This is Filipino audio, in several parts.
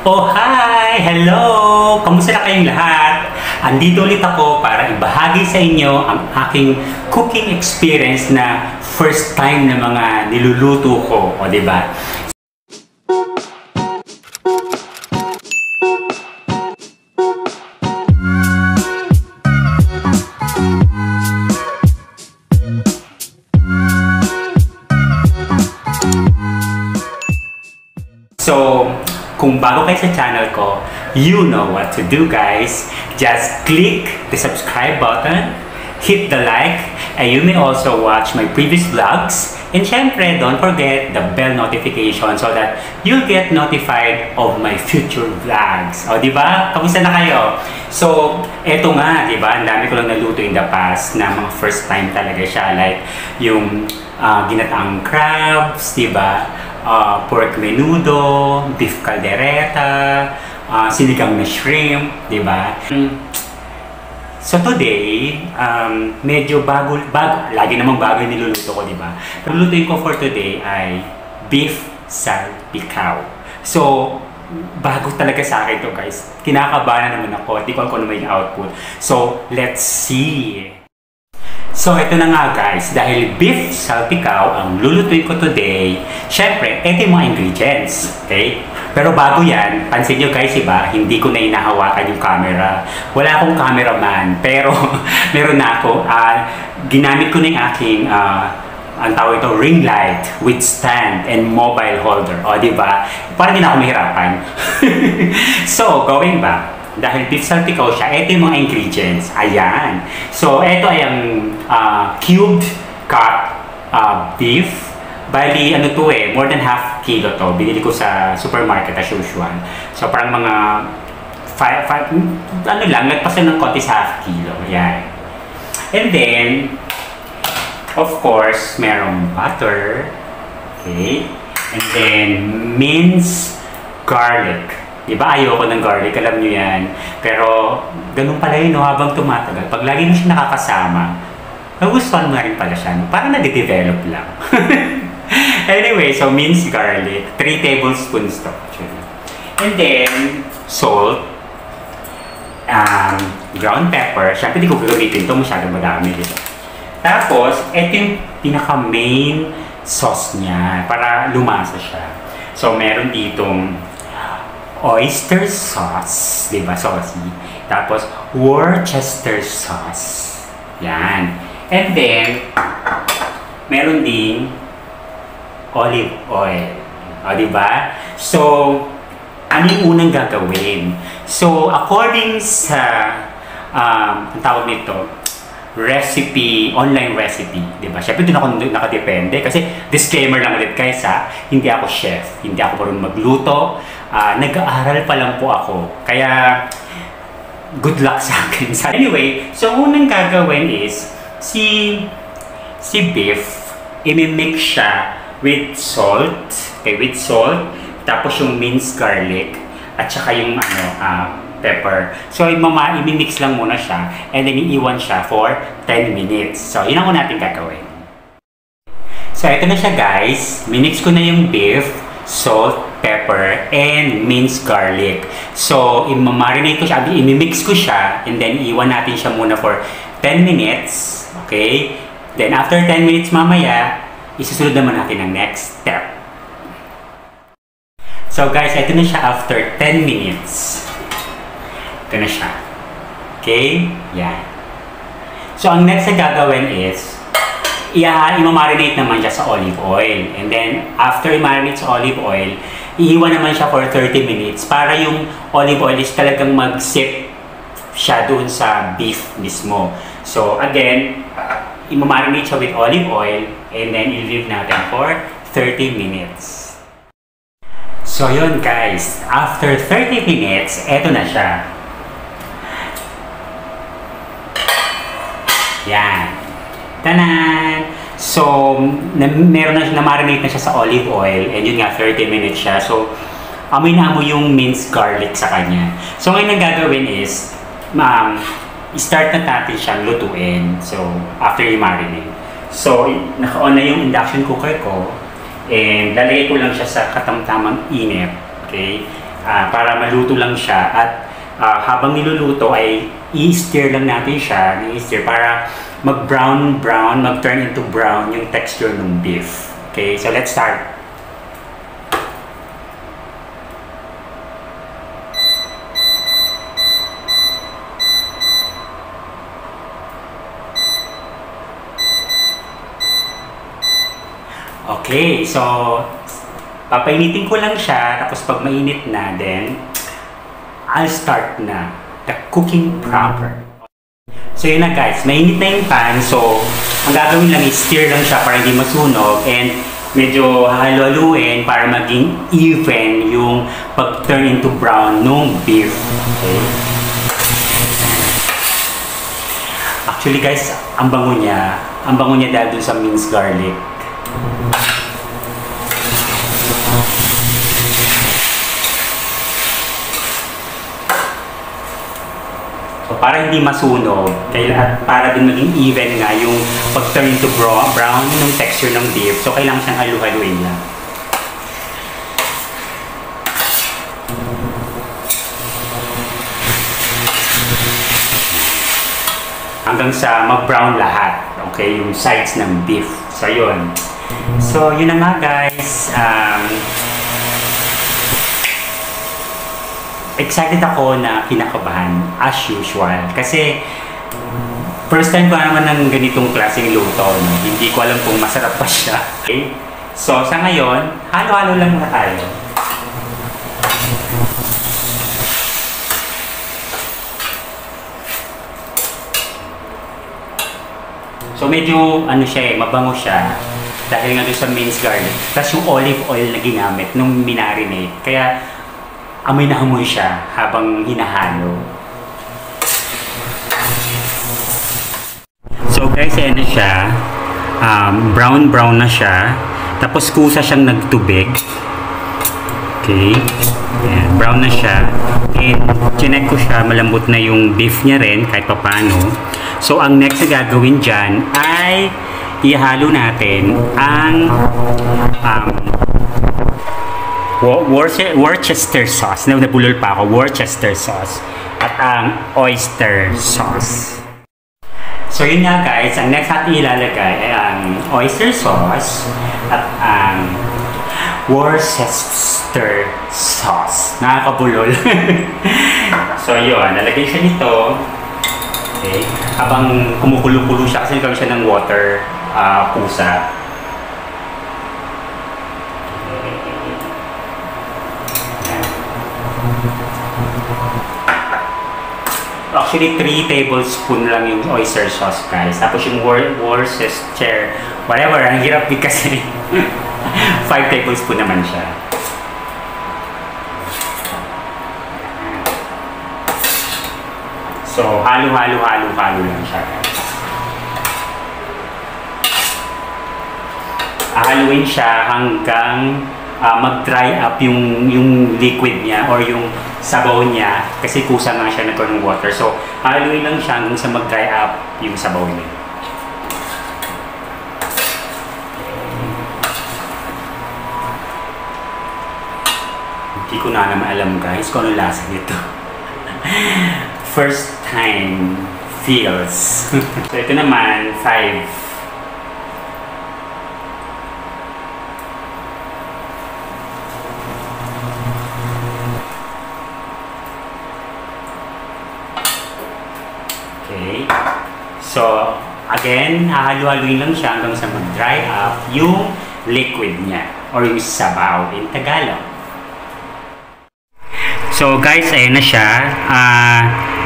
Oh, hi! Hello! Kamusta na kayong lahat? Andito ulit ako para ibahagi sa inyo ang aking cooking experience na first time na mga niluluto ko. O, diba? So, kung bago kayo sa channel ko, you know what to do, guys. Just click the subscribe button, hit the like, and you may also watch my previous vlogs. And syempre, don't forget the bell notification so that you'll get notified of my future vlogs. O, diba? Kamusta na kayo? So, eto nga, diba? Ang dami ko lang naluto in the past na mga first time talaga siya. Like, yung ginataang crabs, diba? Pork menudo, beef caldereta, sinigang na shrimp, di ba? So today, medyo bago, lagi namang bago yung niluluto ko, di ba? Lulutuin ko for today ay beef salpicao. So, bago talaga sa akin to, guys. Kinakabahan naman ako, di ko alam kung ano may output. So, let's see! So, ito na nga guys, dahil beef salpicao ang lulutuin ko today, syempre, ito yung mga ingredients, okay? Pero bago yan, pansin nyo guys, iba, hindi ko na inahawakan yung camera. Wala akong cameraman, pero meron na ako. Ginamit ko na yung aking, ang tawag ito, ring light with stand and mobile holder. O, diba? Parang hindi na ako mahirapan. So, going back. Dahil beef salpicao siya, ito yung mga ingredients. Ayan. So, ito ay ang cubed cut beef. Bali, ano to more than half kilo to. Binili ko sa supermarket as usual. So, parang mga ano lang, nagpasan ng konti sa half kilo. Ayan. And then, of course, merong butter. Okay. And then, minced garlic. Diba, ayoko ng garlic, alam nyo yan. Pero, ganun pala yun, no, habang tumatagal. Pag lagi mo siya nakakasama, nagustuhan mo rin pala siya. No? Parang nade-develop lang. Anyway, so minced garlic, 3 tablespoons to. And then, salt, ground pepper. Siyempre, di ko gagamitin ito, masyadong madami dito. Tapos, ito yung pinaka-main sauce niya, para lumasa siya. So, meron ditong oyster sauce, di ba, saucy? Tapos, Worcester sauce. Yan. And then, meron ding olive oil. O, di ba? So, ano yung unang gagawin? So, according sa, ang tawag nito, recipe, online recipe, di ba? Siyempre, doon ako nakadepende. Kasi, disclaimer lang ulit guys, hindi ako chef. Hindi ako marunong magluto. Nag-aaral pa lang po ako. Kaya, good luck sa akin. Anyway, so unang gagawin is, si beef, imi-mix siya with salt. Okay, with salt. Tapos yung minced garlic. At saka yung pepper. So, imi-mix lang muna siya. And then, iiwan siya for 10 minutes. So, yun ang natin gagawin. So, ito na siya guys. Minix ko na yung beef, salt, pepper, and minced garlic. So, i-marinate ko siya, i-mix ko siya, and then iwan natin siya muna for 10 minutes. Okay? Then, after 10 minutes mamaya, isusunod naman natin ang next step. So, guys, ito na siya after 10 minutes. Ito na siya. Okay? Yan. So, ang next na gagawin is, i-marinate naman siya sa olive oil. And then, after i-marinate sa olive oil, iiwan naman siya for 30 minutes para yung olive oil is talagang mag-sip siya doon sa beef mismo. So, again, i-marinate siya with olive oil and then i-leave natin for 30 minutes. So, yun guys. After 30 minutes, eto na siya. Yan. Tanan! So, meron na na-marinate na siya sa olive oil and yun nga, 30 minutes siya. So, amoy na amoy yung minced garlic sa kanya. So, ngayon ang gagawin is, i-start na natin siyang lutuin. So, after i-marinate. So, naka-on na yung induction cooker ko and lalagay ko lang siya sa katamtamang init. Okay? para maluto lang siya. At habang niluluto ay i-stir lang natin siya, i-stir para mag-brown, mag-turn into brown yung texture ng beef. Okay, so let's start. Okay, so papainitin ko lang siya, tapos pag mainit na, then I'll start na the cooking proper. So yun na guys, mainit na yung pan, so ang gagawin lang is stir lang siya para hindi masunog, and medyo halo-haluin para maging even yung pag-turn into brown nung beef. Okay? Actually guys, ang bango niya dahil dun sa minced garlic. So, para hindi masunog, para din maging even nga yung pag-turn into brown yung texture ng beef, so kailangan siyang halu-haluin lang. Hanggang sa mag-brown lahat, okay, yung sides ng beef. So, yun. So, yun na nga guys. Excited ako na kinakabahan as usual. Kasi, first time ko naman ng ganitong klaseng luto. No? Hindi ko alam kung masarap pa siya. Okay? So, sa ngayon, halo-halo lang muna tayo. So, medyo, siya mabango siya. Dahil nga doon sa minced garlic. Tapos yung olive oil na ginamit nung minarinate. Kaya amoy na amoy siya habang hinahalo. So guys, ayan na siya. Brown na siya. Tapos kusa siyang nagtubig. Okay. Ayan, brown na siya. And chinek ko siya. Malambot na yung beef niya rin kahit papano. So ang next na gagawin dyan ay ihalo natin ang Worcester sauce. Nabulol pa ako. Worcester sauce. At ang oyster sauce. So yun nga guys, ang next natin ilalagay ay ang oyster sauce at ang Worcester sauce. Nakakabulol. So yun, nalagay siya nito. Okay. Habang kumukulo-kulo siya kasi nagkaroon siya ng water pusa. Actually, 3 tablespoon lang yung oyster sauce guys. Tapos yung Worcester, whatever, ang hirap din kasi 5 tablespoon naman siya. So, halo lang siya guys. Haluin siya hanggang mag-dry up yung liquid niya or yung sabaw niya kasi kusa nga siya nagkaroon ng water. So, haluin lang siya hanggang sa mag-dry up yung sabaw niya. Hindi ko na naman alam guys kung ano lasa nito. First time feels. So, ito naman, 5. Okay. So, again, hahalu-haluin lang siya hanggang sa mag-dry up yung liquid niya or yung sabaw in Tagalog. So, guys, ayan na siya.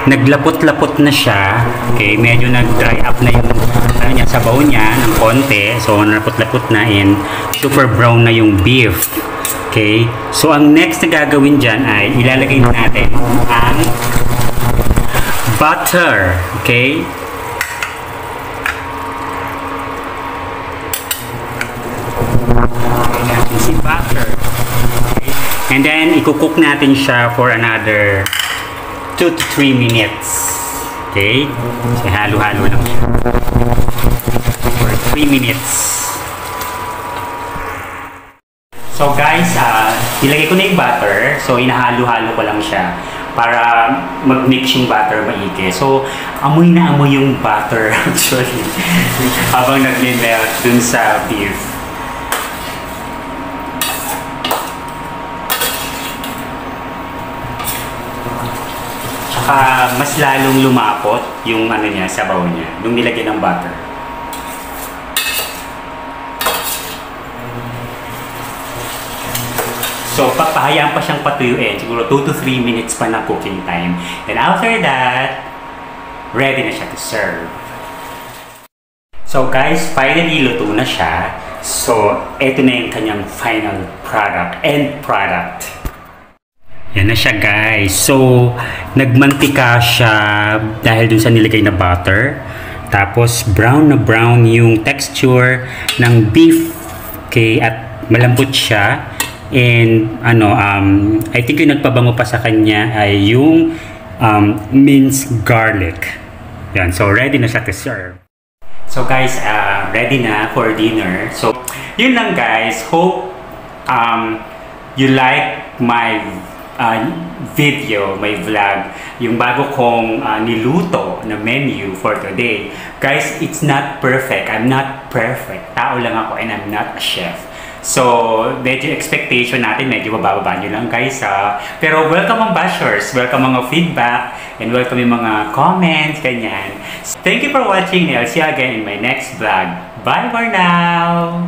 Naglapot-lapot na siya. Okay, medyo nag-dry up na yung sabaw niya ng konti. So, nalapot-lapot na and super brown na yung beef. Okay. So, ang next na gagawin dyan ay ilalagay natin ang butter. Okay. Natin si butter. Okay. And then, ikukook natin siya for another 2 to 3 minutes. Okay. So, halo-halo lang siya. For 3 minutes. So guys, nilagay ko na yung butter. So inahalo-halo ko lang siya para mag-mix yung butter maigi. So amoy na amoy yung butter actually habang nag-melt dun sa beef. Tsaka mas lalong lumapot yung ano niya, sabaw niya, nung nilagyan ng butter. So, papahayaan pa siyang patuyuin. Siguro 2 to 3 minutes pa na cooking time. And after that, ready na siya to serve. So guys, finally luto na siya. So, eto na yung kanyang final product, end product. Yan na siya guys. So, nagmantika siya dahil dun sa nilagay na butter. Tapos, brown na brown yung texture ng beef. Okay, at malambot siya. And I think yung nagpabango pa sa kanya ay yung minced garlic. Yan, so ready na siya to serve. So guys, ready na for dinner. So yun lang guys. Hope you like my video, my vlog, yung bago kong niluto na menu for today. Guys, it's not perfect. I'm not perfect. Tao lang ako and I'm not a chef. So, medyo expectation natin, medyo bababa nyo lang guys. Pero welcome ang bashers, welcome mga feedback, and welcome yung mga comments, ganyan. Thank you for watching, and I'll see you again in my next vlog. Bye for now!